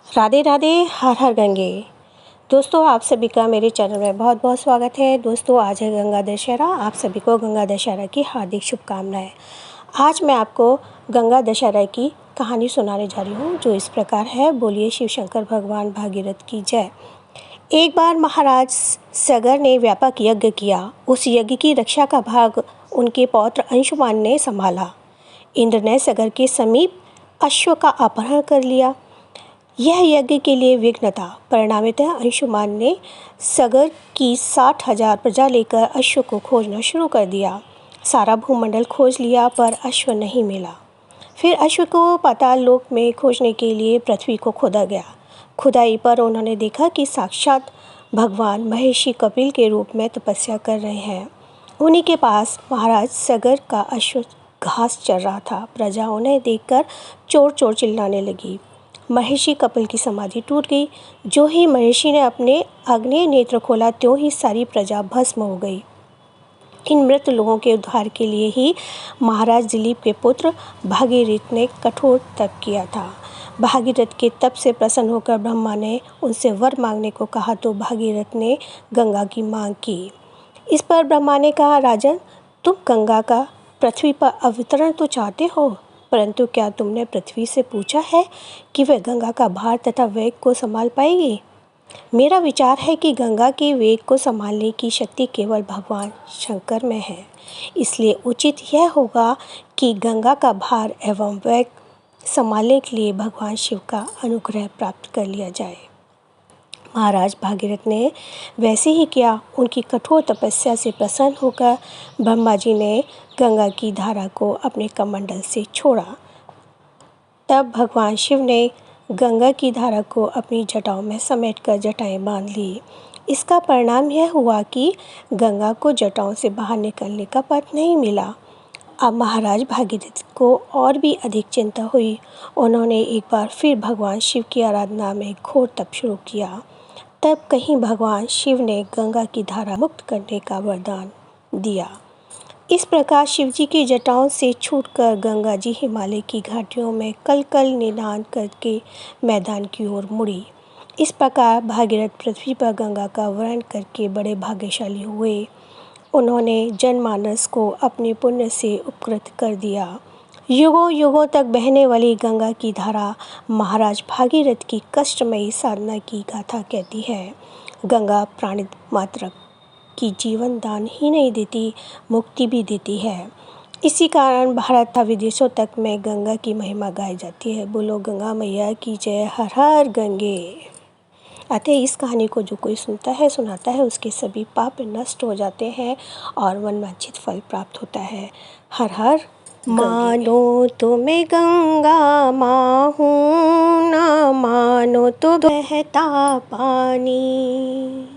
राधे राधे, हर हर गंगे। दोस्तों, आप सभी का मेरे चैनल में बहुत बहुत स्वागत है। दोस्तों, आज है गंगा दशहरा। आप सभी को गंगा दशहरा की हार्दिक शुभकामनाएं। आज मैं आपको गंगा दशहरा की कहानी सुनाने जा रही हूँ, जो इस प्रकार है। बोलिए शिव शंकर भगवान भागीरथ की जय। एक बार महाराज सगर ने व्यापक यज्ञ किया। उस यज्ञ की रक्षा का भाग उनके पौत्र अंशुमान ने संभाला। इंद्र ने सगर के समीप अश्व का अपहरण कर लिया। यह यज्ञ के लिए विघ्न था। परिणामतः अंशुमान ने सगर की 60,000 प्रजा लेकर अश्व को खोजना शुरू कर दिया। सारा भूमंडल खोज लिया, पर अश्व नहीं मिला। फिर अश्व को पाताल लोक में खोजने के लिए पृथ्वी को खोदा गया। खुदाई पर उन्होंने देखा कि साक्षात भगवान महर्षि कपिल के रूप में तपस्या कर रहे हैं। उन्हीं के पास महाराज सगर का अश्व घास चर रहा था। प्रजा उन्हें देखकर चोर चोर चिल्लाने लगी। महर्षि कपिल की समाधि टूट गई। जो ही महर्षि ने अपने अग्नि नेत्र खोला, त्यों ही सारी प्रजा भस्म हो गई। इन मृत लोगों के उद्धार के लिए ही महाराज दिलीप के पुत्र भागीरथ ने कठोर तप किया था। भागीरथ के तप से प्रसन्न होकर ब्रह्मा ने उनसे वर मांगने को कहा, तो भागीरथ ने गंगा की मांग की। इस पर ब्रह्मा ने कहा, राजन, तुम गंगा का पृथ्वी पर अवतरण तो चाहते हो, परंतु क्या तुमने पृथ्वी से पूछा है कि वह गंगा का भार तथा वेग को संभाल पाएगी? मेरा विचार है कि गंगा के वेग को संभालने की शक्ति केवल भगवान शंकर में है। इसलिए उचित यह होगा कि गंगा का भार एवं वेग संभालने के लिए भगवान शिव का अनुग्रह प्राप्त कर लिया जाए। महाराज भागीरथ ने वैसे ही किया। उनकी कठोर तपस्या से प्रसन्न होकर ब्रह्मा जी ने गंगा की धारा को अपने कमंडल से छोड़ा। तब भगवान शिव ने गंगा की धारा को अपनी जटाओं में समेटकर जटाएं बांध ली। इसका परिणाम यह हुआ कि गंगा को जटाओं से बाहर निकलने का पथ नहीं मिला। अब महाराज भागीरथ को और भी अधिक चिंता हुई। उन्होंने एक बार फिर भगवान शिव की आराधना में घोर तप शुरू किया। तब कहीं भगवान शिव ने गंगा की धारा मुक्त करने का वरदान दिया। इस प्रकार शिवजी की जटाओं से छूटकर गंगा जी हिमालय की घाटियों में कल कल निदान करके मैदान की ओर मुड़ी। इस प्रकार भागीरथ पृथ्वी पर गंगा का वरण करके बड़े भाग्यशाली हुए। उन्होंने जनमानस को अपने पुण्य से उपकृत कर दिया। युगों युगों तक बहने वाली गंगा की धारा महाराज भागीरथ की कष्टमयी साधना की गाथा कहती है। गंगा प्राणी मात्र की जीवन दान ही नहीं देती, मुक्ति भी देती है। इसी कारण भारत तथा विदेशों तक में गंगा की महिमा गाई जाती है। बोलो गंगा मैया की जय, हर हर गंगे। अतः इस कहानी को जो कोई सुनता है, सुनाता है, उसके सभी पाप नष्ट हो जाते हैं और मनवांछित फल प्राप्त होता है। हर हर मानो तो मैं गंगा माँ हूँ, ना मानो तो बहता पानी।